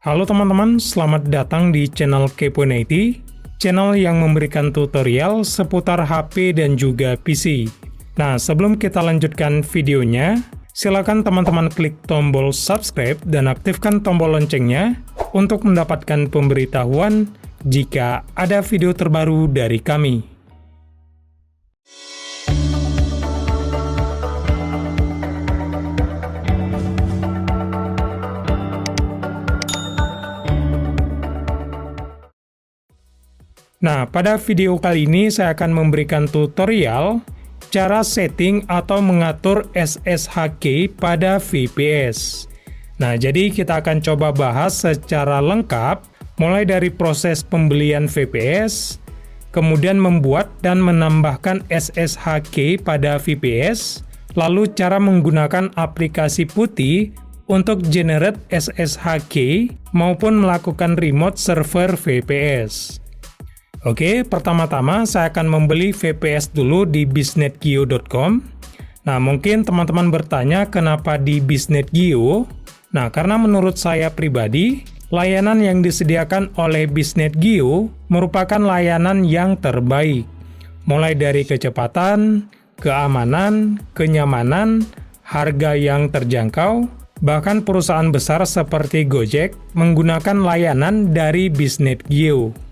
Halo teman-teman, selamat datang di channel Kepoin IT, channel yang memberikan tutorial seputar HP dan juga PC. Nah, sebelum kita lanjutkan videonya, silakan teman-teman klik tombol subscribe dan aktifkan tombol loncengnya untuk mendapatkan pemberitahuan jika ada video terbaru dari kami. Nah, pada video kali ini saya akan memberikan tutorial cara setting atau mengatur SSH key pada VPS. Nah, jadi kita akan coba bahas secara lengkap, mulai dari proses pembelian VPS, kemudian membuat dan menambahkan SSH key pada VPS, lalu cara menggunakan aplikasi putih untuk generate SSH key maupun melakukan remote server VPS. Oke, pertama-tama saya akan membeli VPS dulu di bisnetgeo.com. Nah, mungkin teman-teman bertanya kenapa di Bisnetgeo? Nah, karena menurut saya pribadi, layanan yang disediakan oleh Bisnetgeo merupakan layanan yang terbaik. Mulai dari kecepatan, keamanan, kenyamanan, harga yang terjangkau, bahkan perusahaan besar seperti Gojek menggunakan layanan dari Bisnetgeo.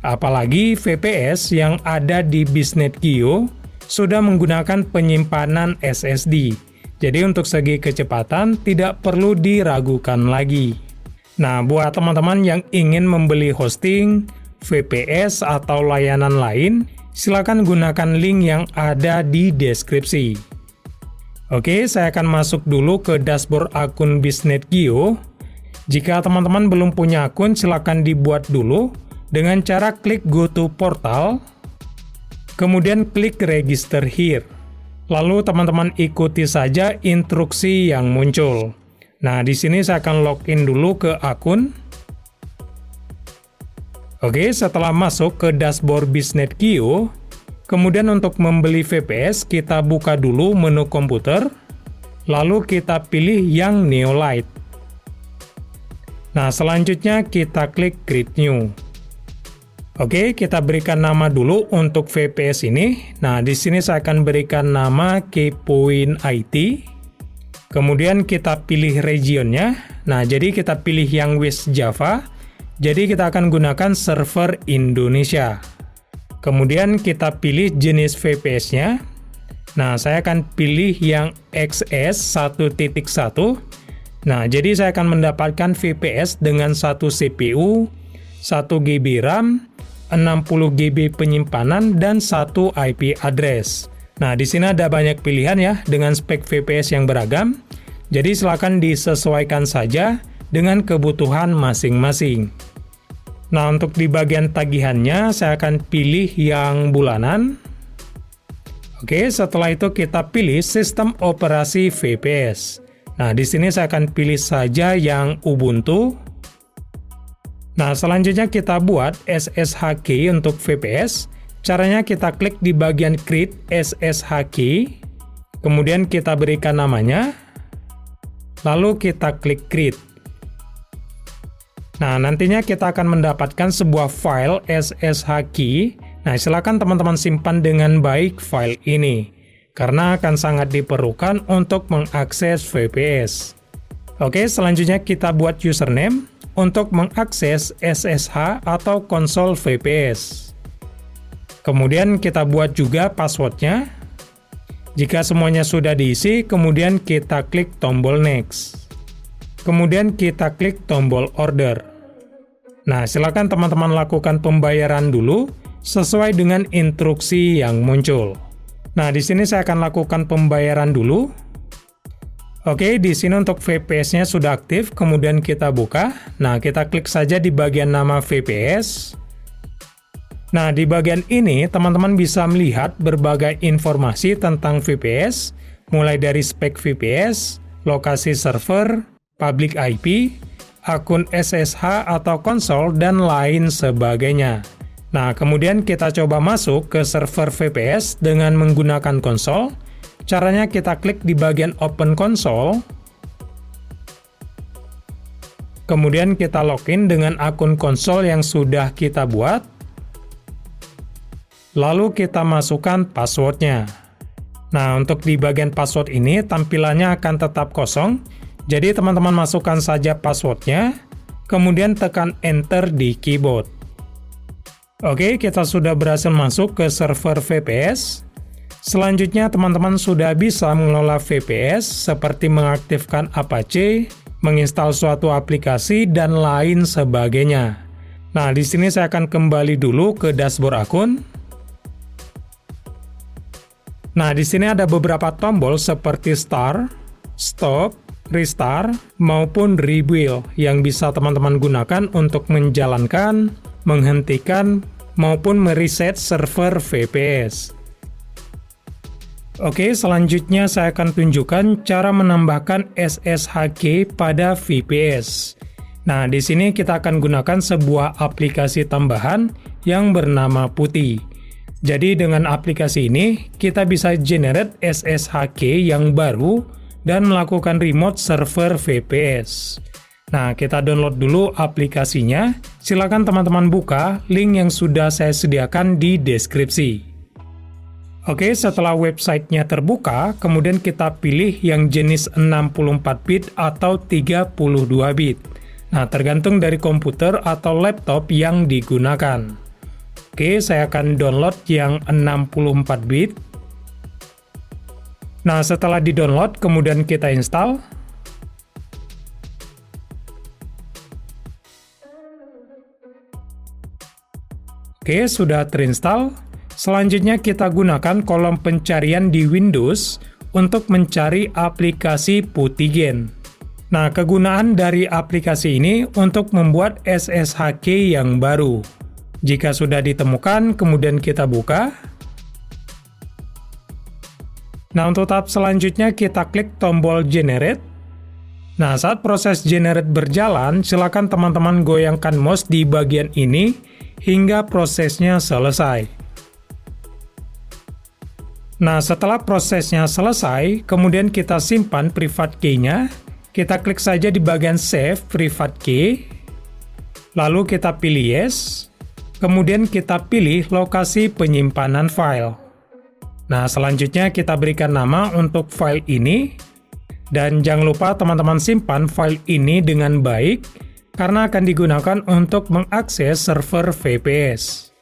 Apalagi VPS yang ada di Bisnetgeo sudah menggunakan penyimpanan SSD. Jadi untuk segi kecepatan tidak perlu diragukan lagi. Nah, buat teman-teman yang ingin membeli hosting, VPS atau layanan lain, silakan gunakan link yang ada di deskripsi. Oke, saya akan masuk dulu ke dashboard akun Bisnetgeo. Jika teman-teman belum punya akun, silakan dibuat dulu dengan cara klik Go to Portal, kemudian klik Register Here. Lalu teman-teman ikuti saja instruksi yang muncul. Nah, di sini saya akan login dulu ke akun. Oke, setelah masuk ke dashboard Bisnetgeo, kemudian untuk membeli VPS, kita buka dulu menu komputer, lalu kita pilih yang Neolite. Nah, selanjutnya kita klik Create New. Oke, kita berikan nama dulu untuk VPS ini. Nah, di sini saya akan berikan nama Kepoin IT. Kemudian kita pilih regionnya. Nah, jadi kita pilih yang West Java. Jadi kita akan gunakan server Indonesia. Kemudian kita pilih jenis VPS-nya. Nah, saya akan pilih yang XS 1.1. Nah, jadi saya akan mendapatkan VPS dengan 1 CPU, 1 GB RAM, 60 GB penyimpanan, dan 1 IP address. Nah, di sini ada banyak pilihan ya, dengan spek VPS yang beragam. Jadi silakan disesuaikan saja dengan kebutuhan masing-masing. Nah, untuk di bagian tagihannya, saya akan pilih yang bulanan. Oke, setelah itu kita pilih sistem operasi VPS. Nah, di sini saya akan pilih saja yang Ubuntu. Nah, selanjutnya kita buat SSH key untuk VPS. Caranya kita klik di bagian Create SSH key, kemudian kita berikan namanya, lalu kita klik Create. Nah, nantinya kita akan mendapatkan sebuah file SSH key. Nah, silakan teman-teman simpan dengan baik file ini, karena akan sangat diperlukan untuk mengakses VPS. Oke, selanjutnya kita buat username untuk mengakses SSH atau konsol VPS. Kemudian kita buat juga passwordnya. Jika semuanya sudah diisi, kemudian kita klik tombol Next. Kemudian kita klik tombol Order. Nah, silakan teman-teman lakukan pembayaran dulu sesuai dengan instruksi yang muncul. Nah, di sini saya akan lakukan pembayaran dulu. Oke, di sini untuk VPS-nya sudah aktif, kemudian kita buka. Nah, kita klik saja di bagian nama VPS. Nah, di bagian ini, teman-teman bisa melihat berbagai informasi tentang VPS, mulai dari spek VPS, lokasi server, public IP, akun SSH atau konsol, dan lain sebagainya. Nah, kemudian kita coba masuk ke server VPS dengan menggunakan konsol. Caranya kita klik di bagian Open Console. Kemudian kita login dengan akun konsol yang sudah kita buat. Lalu kita masukkan passwordnya. Nah, untuk di bagian password ini tampilannya akan tetap kosong. Jadi teman-teman masukkan saja passwordnya, kemudian tekan enter di keyboard. Oke, kita sudah berhasil masuk ke server VPS. Selanjutnya teman-teman sudah bisa mengelola VPS seperti mengaktifkan Apache, menginstal suatu aplikasi, dan lain sebagainya. Nah, di sini saya akan kembali dulu ke dashboard akun. Nah, di sini ada beberapa tombol seperti Start, Stop, Restart, maupun Rebuild yang bisa teman-teman gunakan untuk menjalankan, menghentikan, maupun mereset server VPS. Oke, selanjutnya saya akan tunjukkan cara menambahkan SSH pada VPS. Nah, di sini kita akan gunakan sebuah aplikasi tambahan yang bernama Putty. Jadi dengan aplikasi ini, kita bisa generate SSH yang baru dan melakukan remote server VPS. Nah, kita download dulu aplikasinya. Silakan teman-teman buka link yang sudah saya sediakan di deskripsi. Oke, setelah websitenya terbuka, kemudian kita pilih yang jenis 64 bit atau 32 bit. Nah, tergantung dari komputer atau laptop yang digunakan. Oke, saya akan download yang 64 bit. Nah, setelah di-download, kemudian kita install. Oke, sudah terinstall. Selanjutnya kita gunakan kolom pencarian di Windows untuk mencari aplikasi PuttyGain. Nah, kegunaan dari aplikasi ini untuk membuat SSH yang baru. Jika sudah ditemukan, kemudian kita buka. Nah, untuk tahap selanjutnya kita klik tombol Generate. Nah, saat proses Generate berjalan, silakan teman-teman goyangkan mouse di bagian ini hingga prosesnya selesai. Nah, setelah prosesnya selesai, kemudian kita simpan private key-nya. Kita klik saja di bagian Save Private Key. Lalu kita pilih Yes. Kemudian kita pilih lokasi penyimpanan file. Nah, selanjutnya kita berikan nama untuk file ini. Dan jangan lupa teman-teman simpan file ini dengan baik, karena akan digunakan untuk mengakses server VPS.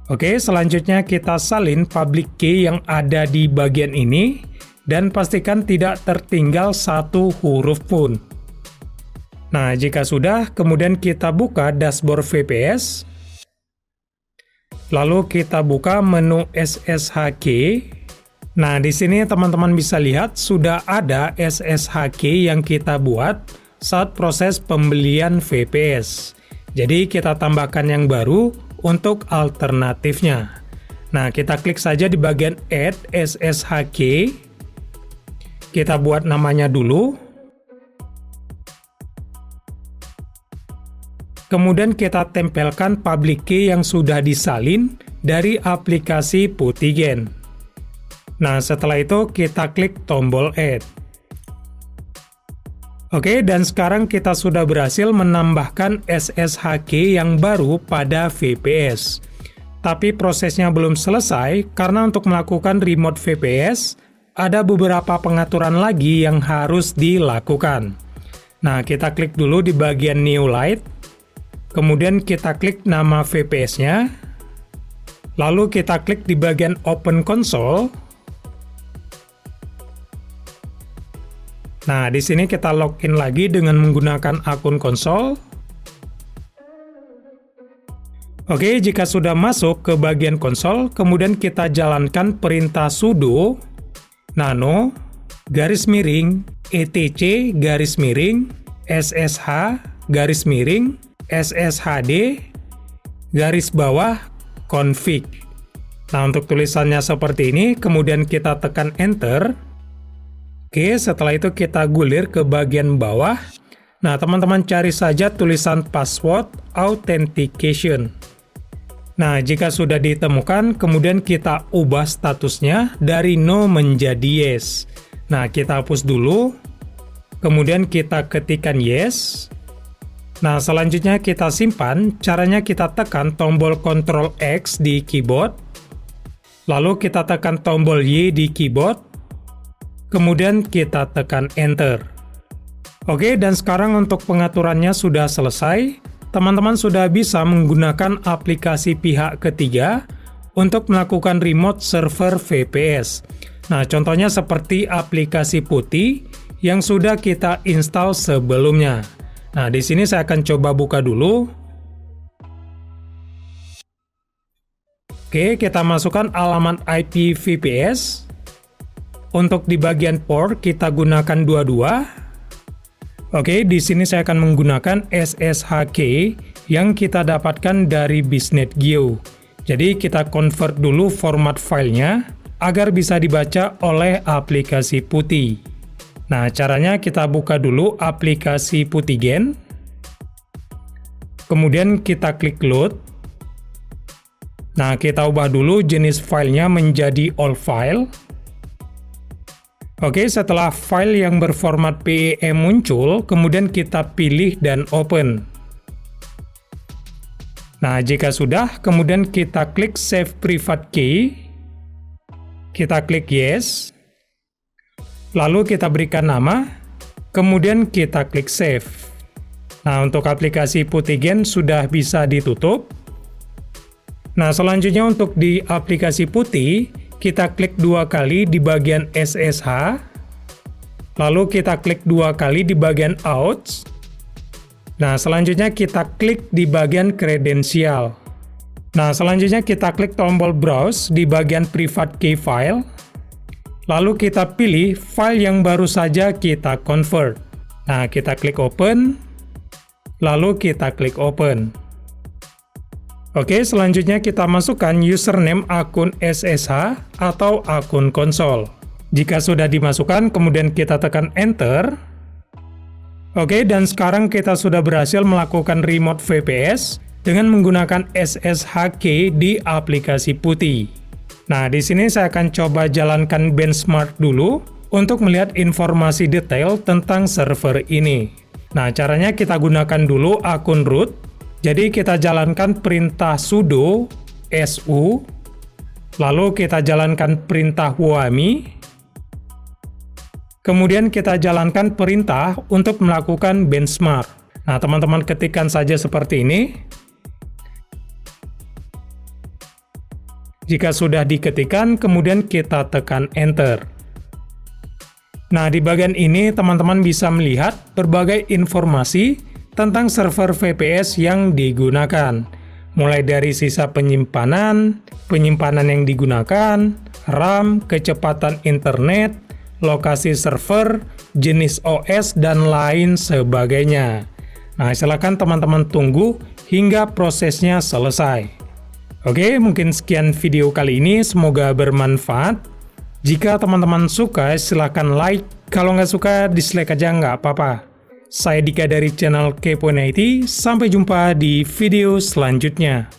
Oke, selanjutnya kita salin public key yang ada di bagian ini, dan pastikan tidak tertinggal satu huruf pun. Nah, jika sudah, kemudian kita buka dashboard VPS. Lalu kita buka menu SSH key. Nah, di sini teman-teman bisa lihat sudah ada SSH key yang kita buat saat proses pembelian VPS. Jadi kita tambahkan yang baru untuk alternatifnya. Nah, kita klik saja di bagian Add SSH key. Kita buat namanya dulu. Kemudian kita tempelkan public key yang sudah disalin dari aplikasi PuttyGain. Nah, setelah itu kita klik tombol Add. Oke, dan sekarang kita sudah berhasil menambahkan SSH key yang baru pada VPS. Tapi prosesnya belum selesai karena untuk melakukan remote VPS, ada beberapa pengaturan lagi yang harus dilakukan. Nah, kita klik dulu di bagian New Light. Kemudian kita klik nama VPS-nya. Lalu kita klik di bagian Open Console. Nah, di sini kita login lagi dengan menggunakan akun konsol. Oke, jika sudah masuk ke bagian konsol, kemudian kita jalankan perintah sudo nano garis miring etc garis miring ssh garis miring sshd garis bawah config. Nah, untuk tulisannya seperti ini, kemudian kita tekan enter. Oke, setelah itu kita gulir ke bagian bawah. Nah, teman-teman cari saja tulisan password authentication. Nah, jika sudah ditemukan, kemudian kita ubah statusnya dari no menjadi yes. Nah, kita hapus dulu. Kemudian kita ketikkan yes. Nah, selanjutnya kita simpan. Caranya kita tekan tombol Ctrl X di keyboard, lalu kita tekan tombol Y di keyboard, kemudian kita tekan Enter. Oke, dan sekarang untuk pengaturannya sudah selesai. Teman-teman sudah bisa menggunakan aplikasi pihak ketiga untuk melakukan remote server VPS. Nah, contohnya seperti aplikasi Putih yang sudah kita install sebelumnya. Nah, di sini saya akan coba buka dulu. Oke, kita masukkan alamat IP VPS. Untuk di bagian port, kita gunakan 22. Oke, di sini saya akan menggunakan SSH key yang kita dapatkan dari BiznetGeo. Jadi, kita convert dulu format filenya agar bisa dibaca oleh aplikasi Putih. Nah, caranya kita buka dulu aplikasi Putigen. Kemudian kita klik load. Nah, kita ubah dulu jenis filenya menjadi all file. Oke, setelah file yang berformat PEM muncul, kemudian kita pilih dan open. Nah, jika sudah, kemudian kita klik save private key. Kita klik yes. Lalu kita berikan nama, kemudian kita klik save. Nah, untuk aplikasi Putigen sudah bisa ditutup. Nah, selanjutnya untuk di aplikasi Putih, kita klik 2 kali di bagian SSH, lalu kita klik 2 kali di bagian Outs. Nah, selanjutnya kita klik di bagian kredensial. Nah, selanjutnya kita klik tombol Browse di bagian Private Key File. Lalu kita pilih file yang baru saja kita convert. Nah, kita klik Open, lalu kita klik Open. Oke, selanjutnya kita masukkan username akun SSH atau akun konsol. Jika sudah dimasukkan, kemudian kita tekan Enter. Oke, dan sekarang kita sudah berhasil melakukan remote VPS dengan menggunakan SSH key di aplikasi Putih. Nah, di sini saya akan coba jalankan benchmark dulu untuk melihat informasi detail tentang server ini. Nah, caranya kita gunakan dulu akun root. Jadi kita jalankan perintah sudo su, lalu kita jalankan perintah wami, kemudian kita jalankan perintah untuk melakukan benchmark. Nah, teman-teman ketikkan saja seperti ini. Jika sudah diketikkan, kemudian kita tekan Enter. Nah, di bagian ini teman-teman bisa melihat berbagai informasi tentang server VPS yang digunakan. Mulai dari sisa penyimpanan yang digunakan, RAM, kecepatan internet, lokasi server, jenis OS, dan lain sebagainya. Nah, silakan teman-teman tunggu hingga prosesnya selesai. Oke, mungkin sekian video kali ini, semoga bermanfaat. Jika teman-teman suka, silakan like. Kalau nggak suka, dislike aja nggak apa-apa. Saya Dika dari channel Kepoin IT, sampai jumpa di video selanjutnya.